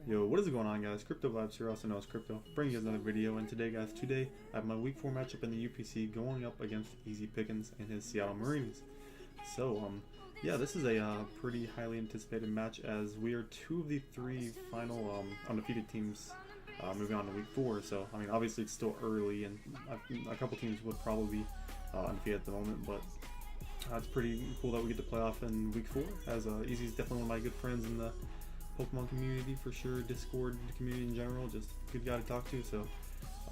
Yo, what is going on, guys? Crypto Vibes here, also known as Crypto. Bringing you guys another video, and today, guys, I have my Week 4 matchup in the UPC going up against Easy Pickens and his Seattle Mareanies. So, yeah, this is a pretty highly anticipated match as we are two of the three final undefeated teams moving on to Week 4. So, I mean, obviously it's still early, and a couple teams would probably be undefeated at the moment, but it's pretty cool that we get to play off in Week 4, as Easy is definitely one of my good friends in the Pokemon community for sure, Discord community in general, just a good guy to talk to. So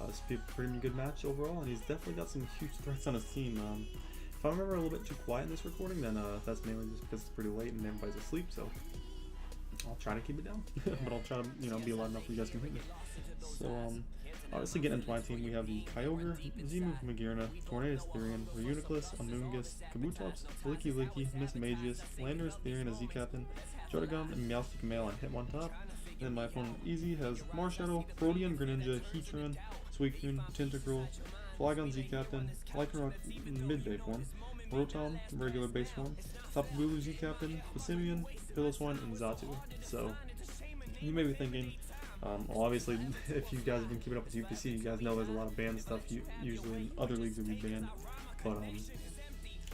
this will be a pretty good match overall, and he's definitely got some huge threats on his team. If I remember a little bit too quiet in this recording, then that's mainly just because it's pretty late and everybody's asleep. So I'll try to keep it down, but I'll try to be loud enough so you guys can hear me. So obviously getting into my team, we have the Kyogre, Zimu Magirna, Tornadus Therian, Reuniclus, Amoonguss, Kabutops, Licky Licky, Miss Magius, Landorus Therian as Z-Captain, Jotagun, and Meowstic Male on Hitmontop. Then my opponent Easy has Marshadow, Protean, Greninja, Heatran, Suicune, Tentacruel, Flygon Z-Captain, Lycanroc Midday form, Rotom, regular base form, Tapu Bulu Z-Captain, Passimian, Piloswine, and Xatu. So you may be thinking, well, obviously, if you guys have been keeping up with UPC, you guys know there's a lot of banned stuff. Usually in other leagues would be banned, but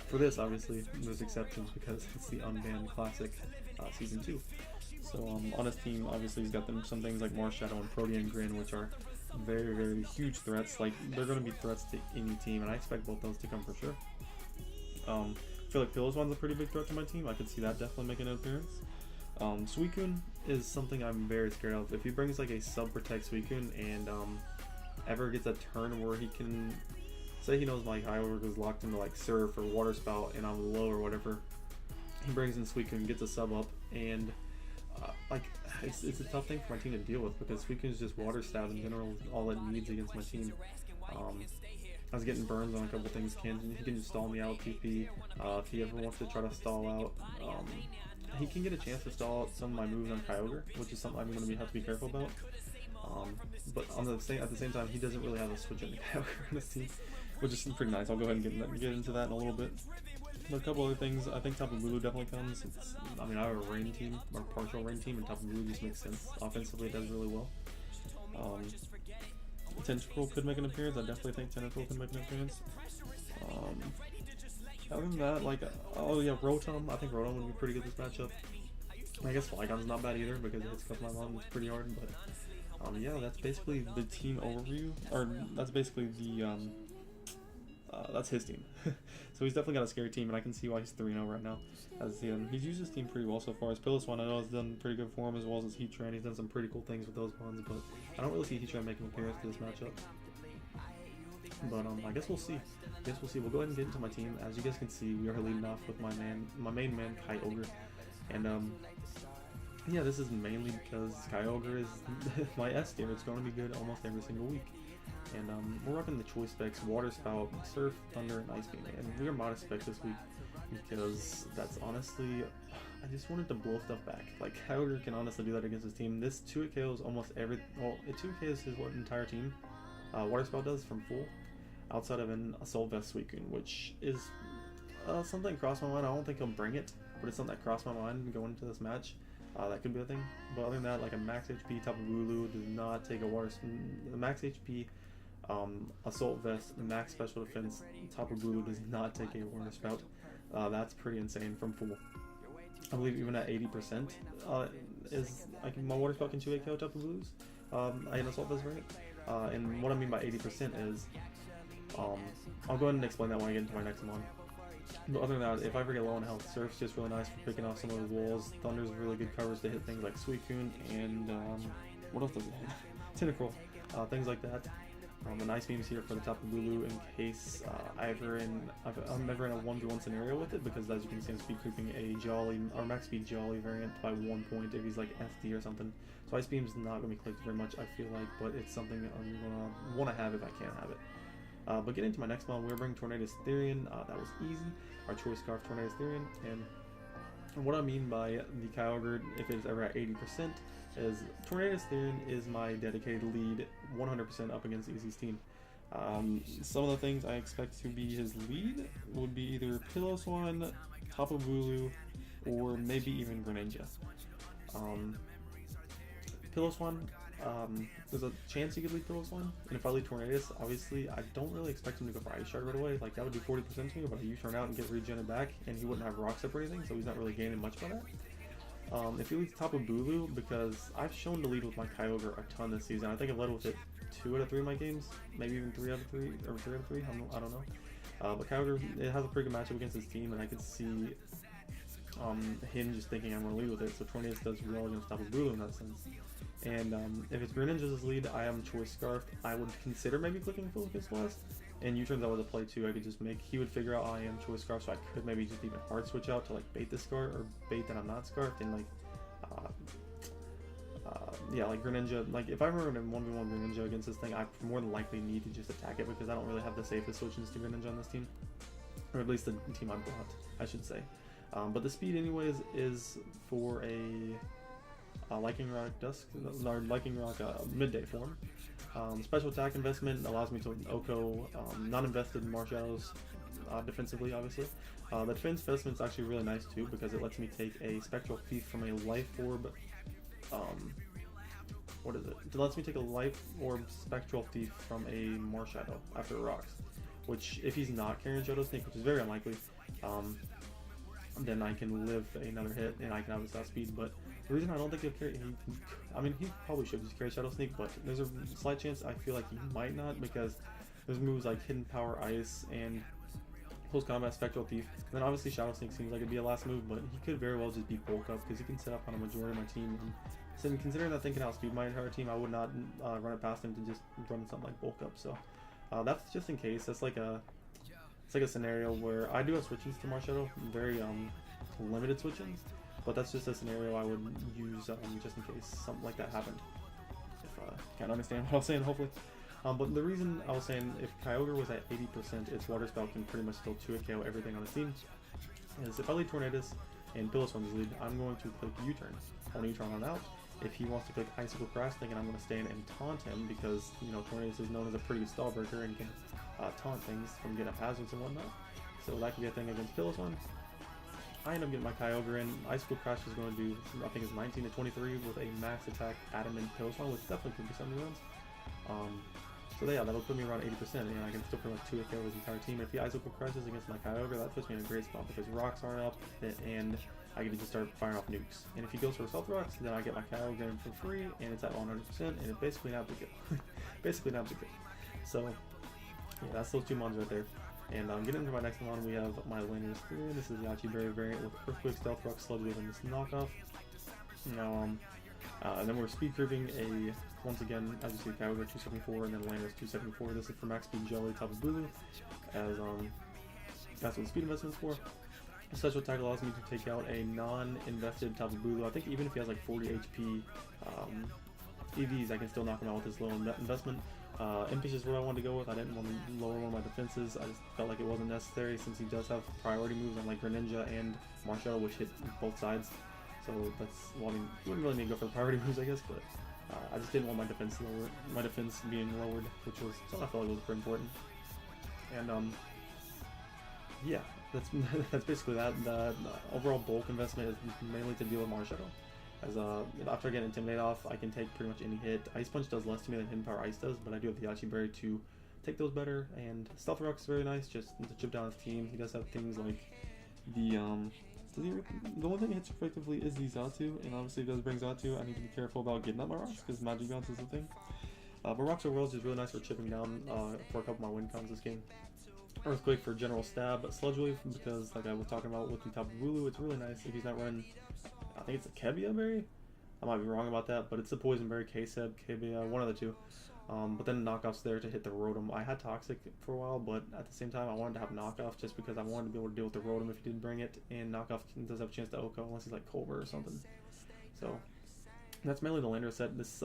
for this, obviously, there's exceptions because it's the unbanned Classic Season 2. So on his team, obviously, he's got some things like Marshadow and Protean Grin, which are very, very huge threats. Like, they're going to be threats to any team, and I expect both those to come for sure. I feel like Piloswine's a pretty big threat to my team. I could see that definitely making an appearance. Suicune is something I'm very scared of. If he brings like a sub-protect Suicune and ever gets a turn where he can, say he knows my Kyogre is locked into like Surf or Water Spout and I'm low or whatever, he brings in Suicune, gets a sub up, and like it's a tough thing for my team to deal with because Suicune is just Water Stab in general, all it needs against my team. I was getting burns on a couple things. He can just stall me out TP. If he ever wants to try to stall out, he can get a chance to stall out some of my moves on Kyogre, which is something I'm going to have to be careful about. But at the same time, he doesn't really have a switch in Kyogre on his team, which is pretty nice. I'll go ahead and get into that in a little bit. But a couple other things, I think Tapu Bulu definitely comes. I mean, I have a rain team, or partial rain team, and Tapu Bulu just makes sense. Offensively, it does really well. Tentacruel could make an appearance. I definitely think Tentacruel could make an appearance. Other than that, like, oh yeah, Rotom. I think Rotom would be pretty good this matchup. I guess Flygon's not bad either because it hits my mom. It's pretty hard, but yeah, that's basically the team overview, or that's basically the that's his team. So he's definitely got a scary team, and I can see why he's 3-0 right now. As he's used his team pretty well so far. His Piloswine, I know, has done pretty good for him, as well as his Heatran. He's done some pretty cool things with those ones, but I don't really see Heatran making an appearance for this matchup. But I guess we'll see. We'll go ahead and get into my team. As you guys can see, we are leading off with my main man, Kyogre, and yeah, this is mainly because Kyogre is my S tier. It's going to be good almost every single week. And we're rocking the choice specs: Water Spout, Surf, Thunder, and Ice Beam. And we are modest specs this week because that's honestly, I just wanted to blow stuff back. Like, Kyogre can honestly do that against his team. This 2 KOs almost every, well, it 2 KOs his entire team. Water Spout does from full, outside of an Assault Vest Suicune, which is something that crossed my mind. I don't think he'll bring it, but it's something that crossed my mind going into this match. That could be a thing. But other than that, like a max HP Tapu Bulu does not take a water. The max HP Assault Vest, the max special defense Tapu Bulu does not take a Water Spout. That's pretty insane from full. I believe even at 80% is like my Water Spout can 2 KO Tapu Bulus. I had an Assault Vest variant. And what I mean by 80% is, I'll go ahead and explain that when I get into my next one. But other than that, if I ever get low on health, Surf's just really nice for picking off some of the walls. Thunder's really good covers to hit things like Suicune and what else does it hit? Tentacruel, things like that. The Ice Beam's here for the Tapu Bulu in case I'm ever in a 1v1 scenario with it, because as you can see, I'm speed creeping a Jolly or max speed Jolly variant by 1 point if he's like FD or something. So Ice Beam's not going to be clicked very much, I feel like, but it's something that I'm going to want to have if I can have it. But getting to my next one, we're bringing Tornadus Therian. That was easy. Our choice scarf, Tornadus Therian. And what I mean by the Kyogre, if it's ever at 80%, is Tornadus Therian is my dedicated lead 100% up against Easy's team. Some of the things I expect to be his lead would be either Piloswine, Tapu Bulu, or maybe even Greninja. Pillow Swan, there's a chance he could lead Pillow Swan. And if I lead Tornadus, obviously I don't really expect him to go for Ice Shard right away. Like, that would do 40% to me, but I U-turn out and get regenerated back, and he wouldn't have Rocks up or anything, so he's not really gaining much by that. If he leads Tapu Bulu, because I've shown to lead with my Kyogre a ton this season. I think I've led with it 2 out of 3 of my games, maybe even 3 out of 3, or 3 out of 3, I don't know. But Kyogre, it has a pretty good matchup against his team, and I could see him just thinking I'm going to lead with it, so Tornadus does well against Tapu Bulu in that sense. And if it's Greninja's lead, I am Choice Scarfed. I would consider maybe clicking Focus Blast, and U-turns out with a play too. I could just make, he would figure out I am Choice Scarf, so I could maybe just even hard switch out to like bait the Scarf, or bait that I'm not Scarfed, and like, yeah, like Greninja, like if I were in a 1v1 Greninja against this thing, I more than likely need to just attack it because I don't really have the safest switches to Greninja on this team, or at least the team I brought, I should say. But the speed anyways is for a Liking Rock Dusk, or Liking Rock midday form. Special attack investment allows me to OHKO non-invested Marshallows defensively, obviously. The defense investment is actually really nice too because it lets me take a Spectral Thief from a Life Orb. What is it? It lets me take a Life Orb Spectral Thief from a Marshadow after it rocks. Which, if he's not carrying Shadow Sneak, which is very unlikely, then I can live another hit and I can have his top speed. But the reason I don't think he'll carry, I mean, he probably should just carry Shadow Sneak, but there's a slight chance I feel like he might not because there's moves like Hidden Power Ice and Close Combat Spectral Thief. And then obviously Shadow Sneak seems like it'd be a last move, but he could very well just be Bulk Up because he can set up on a majority of my team. And so considering that thinking outspeed my entire team, I would not run it past him to just run something like Bulk Up. So that's just in case. That's like a, it's like a scenario where I do have switch-ins to Marshadow, very limited switch-ins, but that's just a scenario I would use just in case something like that happened. If you can't understand what I was saying, hopefully. But the reason I was saying if Kyogre was at 80%, its Water Spell can pretty much still 2-hit KO everything on the team, is if I lead Tornadus and Pillow Swan's lead, I'm going to click U-turn. I want to U-turn on out. If he wants to click Icicle Crash, thinking I'm going to stay in and taunt him because, you know, Tornadus is known as a pretty good stall breaker and can taunt things from getting up hazards and whatnot. So that could be a thing against Pillow Swan. I end up getting my Kyogre in. Icicle Crash is going to do, I think it's 19 to 23 with a max attack Adamant Pillow Swan, which definitely could be 70 rounds. So yeah, that'll put me around 80%, and I can still pretty much 2-hit KO his entire team. If he Icicle Crashes against my Kyogre, that puts me in a great spot because rocks aren't up, and I get to just start firing off nukes. And if he goes for Stealth Rocks, then I get my Kyogre in for free, and it's at 100%, and it's basically not big kill. Basically not big kill. So yeah, that's those two mons right there. And getting into my next one, we have my Laner Spear. This is the Yachi Berry variant with Earthquake, Stealth Rock, Sludge Wave, and this knockoff. Now, and then we're speed curving a, once again, as you see, Kyogre 274, and then Laner's 274. This is for max speed Jelly, Tapu Bulu, as that's what the speed investment's for. Special attack allows me to take out a non-invested Tapu Bulu. I think even if he has like 40 HP EVs, I can still knock him out with this low investment. Impish is what I wanted to go with. I didn't want to lower one of my defenses. I just felt like it wasn't necessary since he does have priority moves on like Greninja and Marshadow, which hit both sides. So that's, well, I mean, you wouldn't really need to go for the priority moves, I guess, but I just didn't want my defense being lowered, which was something I felt like was pretty important. And yeah, that's basically that. The overall bulk investment is mainly to deal with Marshadow. As after I get Intimidate off, I can take pretty much any hit. Ice Punch does less to me than Hidden Power Ice does, but I do have the Yachi Berry to take those better. And Stealth Rock is very nice, just to chip down his team. He does have things like the only thing he hits effectively is the Xatu, and obviously if he does bring Xatu, I need to be careful about getting up my rocks because Magic Bounce is a thing. But Rocks overall is just really nice for chipping down for a couple of my win cons this game. Earthquake for general stab, Sludge Wave because, like I was talking about with the Tapu Bulu, it's really nice if he's not running. I think it's a Kebia berry. I might be wrong about that, but it's a poison berry, K-Seb, Kebia, one of the two. But then knockoffs there to hit the Rotom. I had Toxic for a while, but at the same time I wanted to have knockoff just because I wanted to be able to deal with the Rotom if he didn't bring it, and knockoff does have a chance to OHKO unless he's like Culver or something. So that's mainly the Lander set. This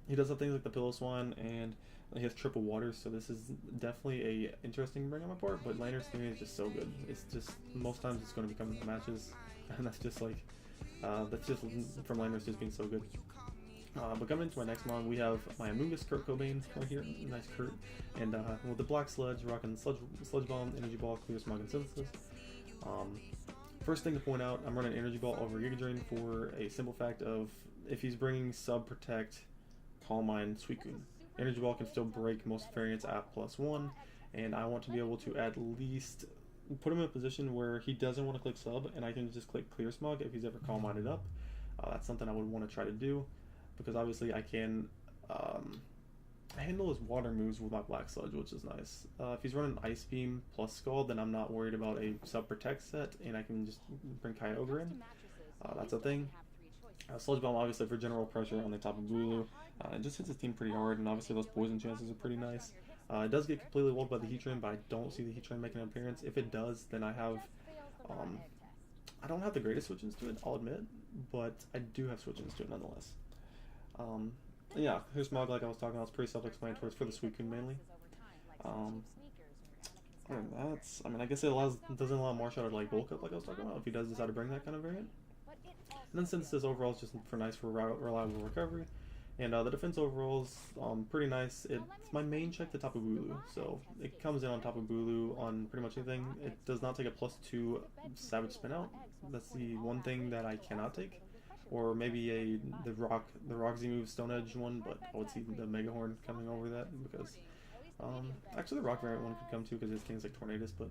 he does have things like the Pillow Swan, and he has triple waters, so this is definitely a interesting bring on my part, but Lander's theory is just so good. It's just, most times it's going to become in matches, and that's just like, that's just from Lander's just being so good. But coming into my next mon, we have my Amoonguss Kurt Cobain right here, nice Kurt, and with the Black Sludge, rocking Sludge Bomb, Energy Ball, Clear Smog, and Synthesis. First thing to point out, I'm running Energy Ball over Giga Drain for a simple fact of if he's bringing Sub Protect, Calm Mind, Suicune. Energy Ball can still break most variants at +1, and I want to be able to at least put him in a position where he doesn't want to click Sub, and I can just click Clear Smog if he's ever Calm Minded up. That's something I would want to try to do, because obviously I can handle his water moves with my Black Sludge, which is nice. If he's running Ice Beam plus Scald, then I'm not worried about a Sub Protect set, and I can just bring Kyogre in. That's a thing. Sludge Bomb obviously for general pressure on the top of Bulu. It just hits his team pretty hard, and obviously those poison chances are pretty nice. It does get completely walled by the Heat Train, but I don't see the Heat Train making an appearance. If it does, then I have I don't have the greatest switch-ins to it, I'll admit, but I do have switch-ins to it nonetheless. Yeah, here's Smog, like I was talking about. It's pretty self-explanatory. It's for the Suicune mainly. And that's, I mean, I guess it doesn't allow Marshadow to like bulk up like I was talking about if he does decide to bring that kind of variant. And then since this overall is just for nice for reliable recovery, and the defense overall is pretty nice. It's my main check to Tapu Bulu, so it comes in on Tapu Bulu on pretty much anything. It does not take a +2 Savage Spin out. That's the one thing that I cannot take. Or maybe the Rock Z move Stone Edge one, but I would see the Mega Horn coming over that because actually the Rock variant one could come too because his thing's like Tornadus, but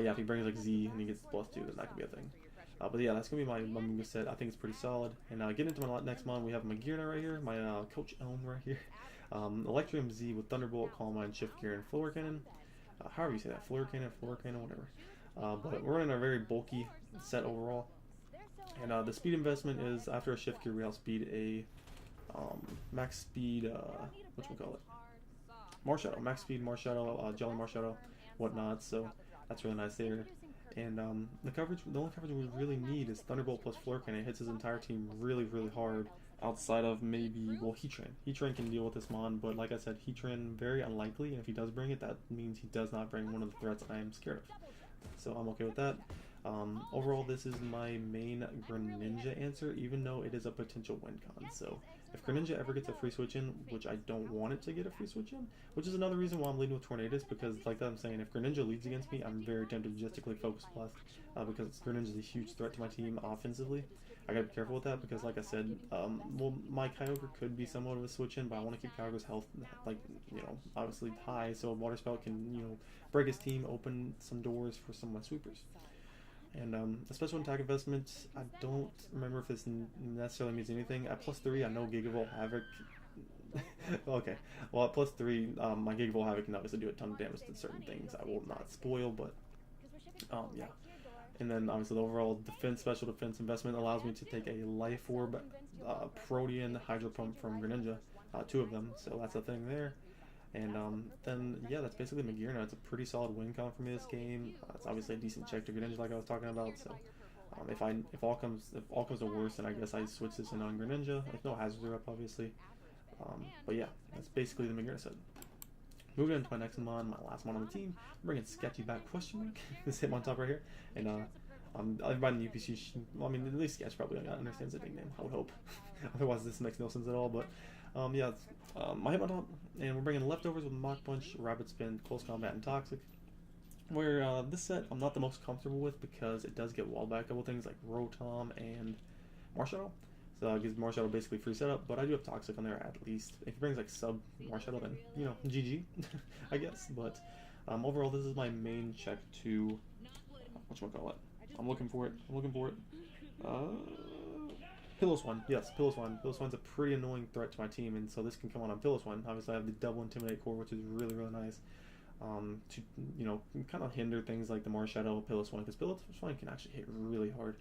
yeah, if he brings like Z and he gets +2, then that could be a thing. But yeah, that's gonna be my move set. I think it's pretty solid. And getting into my next mon, we have Magearna right here, my Coach Elm right here, Electrium Z with Thunderbolt, Calm Mind, Shift Gear, and Floor Cannon. However you say that, Floor Cannon, whatever. But we're in a very bulky set overall. And the speed investment is after a Shift Gear, we outspeed a max speed, whatchamacallit? Marshadow, max speed Marshadow, Jelly Marshadow, whatnot. So that's really nice there. And the only coverage we really need is Thunderbolt plus Floor Cannon. It hits his entire team really, really hard. Outside of maybe, well, Heat Train. Heat Train can deal with this mon, but like I said, Heat Train very unlikely. And if he does bring it, that means he does not bring one of the threats I am scared of. So I'm okay with that. Overall, this is my main Greninja answer, even though it is a potential win con. So if Greninja ever gets a free switch in, which I don't want it to get a free switch in, which is another reason why I'm leading with Tornadus, because like I'm saying, if Greninja leads against me, I'm very tempted to just to click Focus Blast, because Greninja is a huge threat to my team offensively. I gotta be careful with that because, like I said, well, my Kyogre could be somewhat of a switch in, but I want to keep Kyogre's health, like, you know, obviously high, so a Water Spout can, you know, break his team, open some doors for some of my sweepers. And a special attack investment, I don't remember if this necessarily means anything. At +3, I know Gigavolt Havoc. Okay, well at +3, my Gigavolt Havoc can obviously do a ton of damage to certain things. I will not spoil, but yeah. And then obviously the overall special defense investment allows me to take a Life Orb, Protean, Hydro Pump from Greninja, 2 of them. So that's a thing there. And then, yeah, that's basically Magearna. It's a pretty solid win con for me this game. It's obviously a decent check to Greninja like I was talking about. So if all comes to worse, then I guess I switch this in on Greninja. If no hazards are up, obviously. But yeah, that's basically the Magearna set. Moving into my next mon, my last mon on the team, I'm bringing Sketchy back, ? This Hitmontop right here. And everybody in the UPC, well, I mean, at least Sketch probably understands the nickname, I would hope. Otherwise, this makes no sense at all. But yeah, it's my Hitmontop, and we're bringing leftovers with Mach Punch, Rapid Spin, Close Combat, and Toxic. Where this set I'm not the most comfortable with because it does get walled back a couple things like Rotom and Marshadow. So it gives Marshadow basically free setup, but I do have Toxic on there at least. If he brings like sub Marshadow, then, you know, GG, I guess. But overall, this is my main check to, whatchamacallit? I'm looking for it. Piloswine. Yes, Piloswine. Piloswine's a pretty annoying threat to my team, and so this can come on Piloswine. Obviously, I have the double Intimidate core, which is really, really nice. To, you know, kind of hinder things like the Marshadow Piloswine, because Piloswine can actually hit really hard.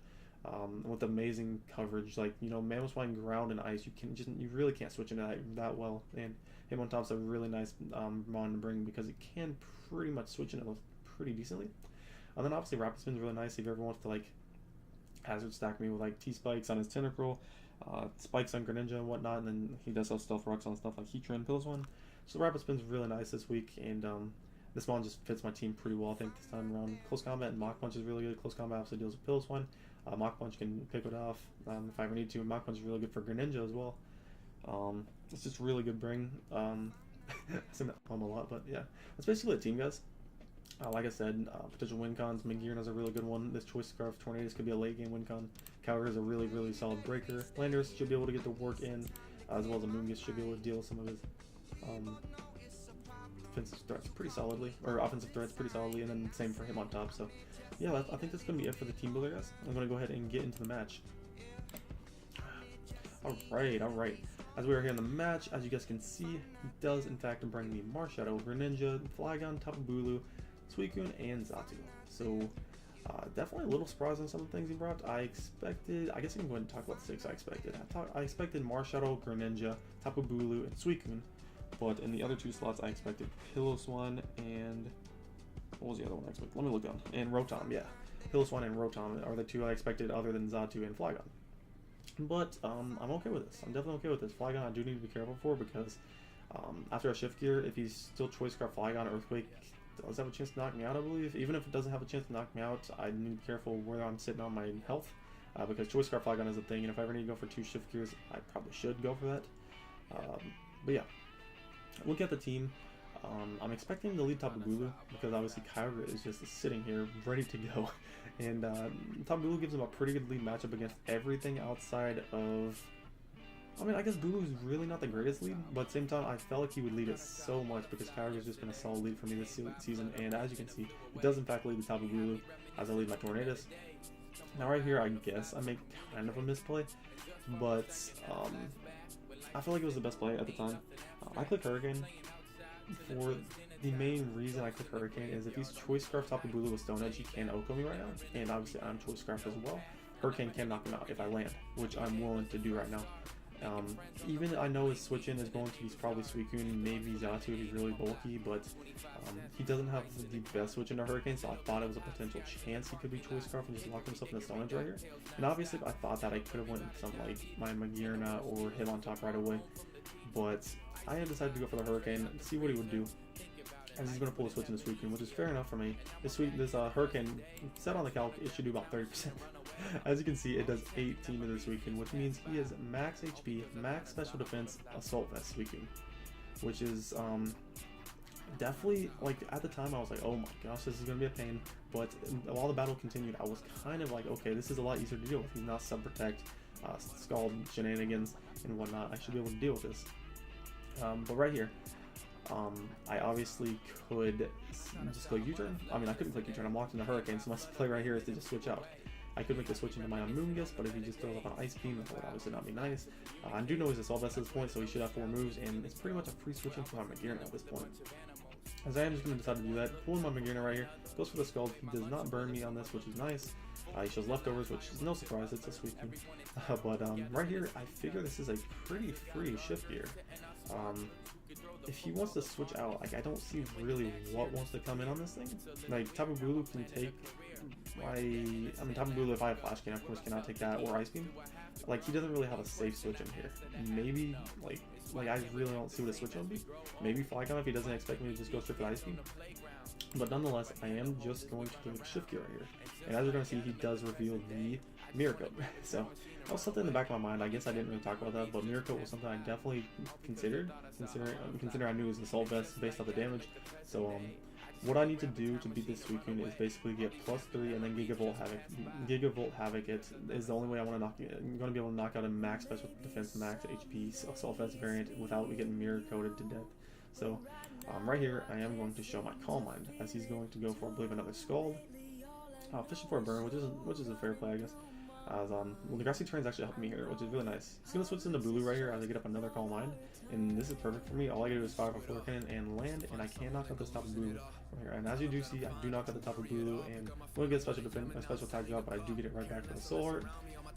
With amazing coverage, like, you know, Mamoswine, Ground, and Ice, you really can't switch into that well. And Hitmontop's a really nice mon to bring because it can pretty much switch into those pretty decently. And then obviously Rapid Spin's really nice if you ever want to like hazard stack me with like T-Spikes on his Tentacruel, Spikes on Greninja and whatnot, and then he does have Stealth Rocks on stuff like Heat Train, Piloswine. So Rapid Spin's really nice this week, and this mon just fits my team pretty well, I think, this time around. Close Combat and Mach Punch is really good. Close Combat obviously deals with Piloswine. Mach Punch can pick it off if I ever need to. And Mach Punch is really good for Greninja as well. It's just really good bring. I say that a lot, but yeah. That's basically the team, guys. Like I said, potential win cons. Magirna is a really good one. This Choice Scarf Tornadoes could be a late game win con. Calgary is a really, really solid breaker. Landers should be able to get the work in, as well as Amoongus should be able to deal with some of his defensive threats pretty solidly, or offensive threats pretty solidly, and then same for him on top. So, yeah, I think that's going to be it for the team builder, guys. I'm going to go ahead and get into the match. Alright. As we are here in the match, as you guys can see, he does in fact bring me Marshadow, Greninja, Flygon, Tapu Bulu, Suicune, and Xatu. So, definitely a little surprised on some of the things he brought. I guess I can go ahead and talk about the 6 I expected. I expected Marshadow, Greninja, Tapu Bulu, and Suicune. But in the other 2 slots, I expected Piloswine and... what was the other one I expected? Let me look down. And Rotom, yeah. Piloswine and Rotom are the 2 I expected other than Xatu and Flygon. But I'm okay with this. I'm definitely okay with this. Flygon I do need to be careful for because after a Shift Gear, if he's still Choice Scarf Flygon, Earthquake does have a chance to knock me out, I believe. Even if it doesn't have a chance to knock me out, I need to be careful where I'm sitting on my health because Choice Scarf Flygon is a thing, and if I ever need to go for 2 Shift Gears, I probably should go for that. But yeah, look at the team. I'm expecting to lead Tapu Bulu because obviously Kyogre is just sitting here ready to go. And Tapu Bulu gives him a pretty good lead matchup against everything outside of... I mean, I guess Bulu is really not the greatest lead, but at the same time, I felt like he would lead it so much because Kyogre has just been a solid lead for me this season. And as you can see, he does in fact lead the Tapu Bulu as I lead my Tornadus. Now right here, I guess I make kind of a misplay, but I feel like it was the best play at the time. I click Hurricane for the main reason I click Hurricane is if he's Choice Scarf Tapu Bulu with Stone Edge, he can Oko me right now, and obviously I'm Choice Scarf as well. Hurricane can knock him out if I land, which I'm willing to do right now. Even I know his switch in is going to be probably Suicune, maybe Xatu if he's really bulky, but he doesn't have the best switch into Hurricane, so I thought it was a potential chance he could be Choice Scarf and just lock himself in the Stone Edge right here. And obviously I thought that I could have went something like my Magirna or him on top right away, but I had decided to go for the Hurricane to see what he would do. And he's going to pull a switch into Suicune, which is fair enough for me. This Hurricane, set on the calc, it should do about 30%. As you can see, it does 18 to the Suicune, which means he has max HP, max special defense, Assault Vest Suicune. Which is definitely, like, at the time I was like, oh my gosh, this is going to be a pain. But while the battle continued, I was kind of like, okay, this is a lot easier to deal with. He's not Sub-Protect, Scald shenanigans, and whatnot. I should be able to deal with this. But right here, I obviously could just go U-turn. I mean, I couldn't click U-turn. I'm locked in the Hurricane, so my play right here is to just switch out. I could make the switch into my Amoongus, but if he just throws up an Ice Beam, that would obviously not be nice. I do know he's Assault Vest at this point, so he should have 4 moves, and it's pretty much a free switch into my Magirna at this point. As I am just going to decide to do that, pulling my Magirna right here, goes for the Scald. He does not burn me on this, which is nice. He shows Leftovers, which is no surprise, it's a Suicune. But right here, I figure this is a pretty free Shift Gear. If he wants to switch out, like, I don't see really what wants to come in on this thing. Like, Tapu Bulu can take Tapu Bulu, if I have Flash Can, of course, cannot take that, or Ice Beam. Like, he doesn't really have a safe switch in here. Maybe, like I really don't see what a switch would be. Maybe Flygon if he doesn't expect me to just go straight for Ice Beam. But nonetheless, I am just going to do a Shift Gear right here. And as you're going to see, he does reveal the Mirror Coat. So, that was something in the back of my mind. I guess I didn't really talk about that, but Mirror Coat was something I definitely considering I knew it was an Assault Vest based off the damage. So, what I need to do to beat this Suicune is basically get +3 and then Gigavolt Havoc. Gigavolt Havoc is the only way I want to knock it. I'm going to be able to knock out a max special defense, max HP Assault Vest variant without getting Mirror Coated to death. So, right here, I am going to show my Calm Mind, as he's going to go for, I believe, another Scald. Fishing for a burn, which is a fair play, I guess. As well, the Grassy Terrain's actually helping me here, which is really nice. He's gonna switch into Bulu right here as I get up another Calm Mind, and this is perfect for me. All I gotta do is fire a Flare Cannon and land, and I can knock out this Tapu Bulu from here. And as you do see, I do knock out the Tapu Bulu, and I'm gonna get a special tag drop, but I do get it right back for the Soul Heart.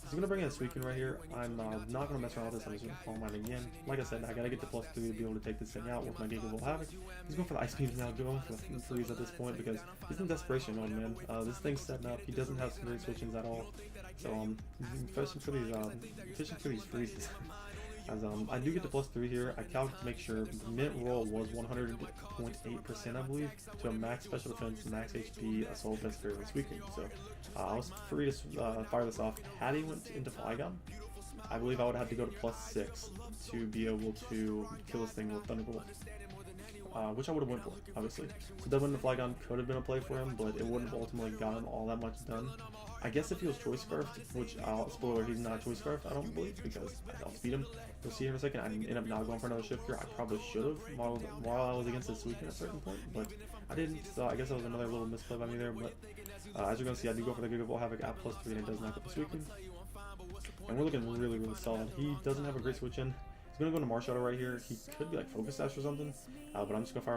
He's gonna bring in a Suicune right here. I'm not gonna mess around with this. I'm just gonna Calm Mind again. Like I said, I gotta get the +3 to be able to take this thing out with my Gigavolt Havoc. He's going for the Ice Beams now, going for the freeze at this point because he's in desperation mode, man. This thing's setting up. He doesn't have some great switchings at all. So fishing for these freezes. As I do get the +3 here, I calculate to make sure the mint roll was 100.8%, I believe, to a max special defense, max HP, Assault Vest for this weekend. So I was free to fire this off. Had he went into Flygon, I believe I would have to go to +6 to be able to kill this thing with Thunderbolt. which I would have went for, obviously. So Devin the Flygon could have been a play for him, but it wouldn't have ultimately got him all that much done. I guess if he was choice scarfed, which, spoiler, he's not choice scarfed, I don't believe, because I don't speed him. You'll see here in a second. I ended up not going for another shift here. I probably should have while I was against this week at a certain point, but I didn't, so I guess that was another little misplay by me there. But as you're going to see, I do go for the Gigavolt Havoc at +3, and it does knock up the Suicune. And we're looking really, really solid. He doesn't have a great switch in. He's going to go into Marshadow right here. He could be like Focus Sash or something, but I'm just going to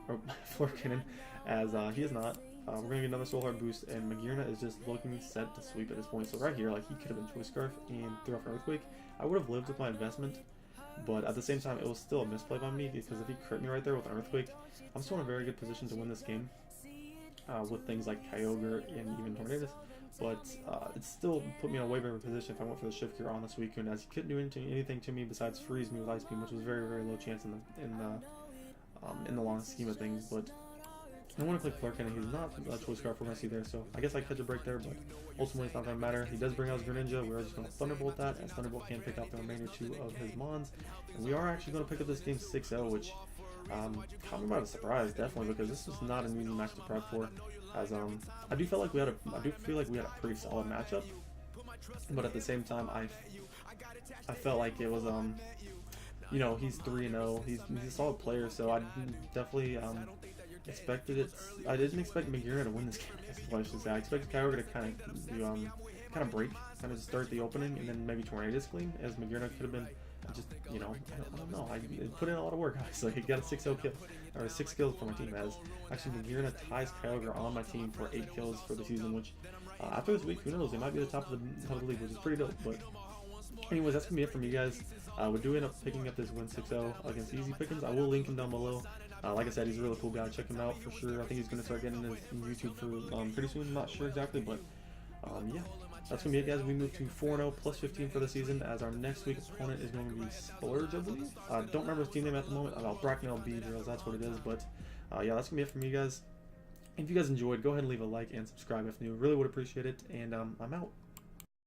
fire Floor Cannon, as he is not. We're going to get another Soul Heart boost, and Magearna is just looking set to sweep at this point. So right here, like, he could have been Choice Scarf and threw off an Earthquake. I would have lived with my investment, but at the same time, it was still a misplay by me, because if he crit me right there with an Earthquake, I'm still in a very good position to win this game with things like Kyogre and even Tornadus. But it still put me in a way better position if I went for the shift here on the Suicune, as he couldn't do anything to me besides freeze me with Ice Beam, which was very, very low chance in the long scheme of things. But I want to click Flare Cannon. He's not a Choice Scarf, we're going to see there, so I guess I catch a break there, but ultimately it's not going to matter. He does bring out his Greninja. We're just going to Thunderbolt that, as Thunderbolt can pick out the remainder 2 of his Mons. And we are actually going to pick up this game 6-0, which caught me by surprise, definitely, because this was not an easy match to prep for. As I do feel like we had a pretty solid matchup, but at the same time, I felt like it was you know, he's 3-0. He's a solid player, so I definitely expected it. I didn't expect Magearna to win this game. That's what I should say. I expected Kyogre to kind of break, kind of start the opening, and then maybe Tornadus clean, as Magearna could have been just, you know, I don't know. I put in a lot of work, so he got a 6-0 kill, or 6 kills for my team. As actually Magearna ties Kyogre on my team for 8 kills for the season, which after this week, who knows? They might be the top of the league, which is pretty dope. But anyways, that's gonna be it from you guys. We do end up picking up this win 6-0 against Easy Pickens. I will link him down below. Like I said, he's a really cool guy. Check him out for sure. I think he's going to start getting into YouTube for pretty soon. I'm not sure exactly, but yeah, that's going to be it, guys. We move to 4-0 +15 for the season, as our next week's opponent is going to be Splurge, I believe. Don't remember his team name at the moment. Bracknell B Drills, that's what it is. But yeah, that's going to be it from you guys. If you guys enjoyed, go ahead and leave a like and subscribe if new. Really would appreciate it. And I'm out.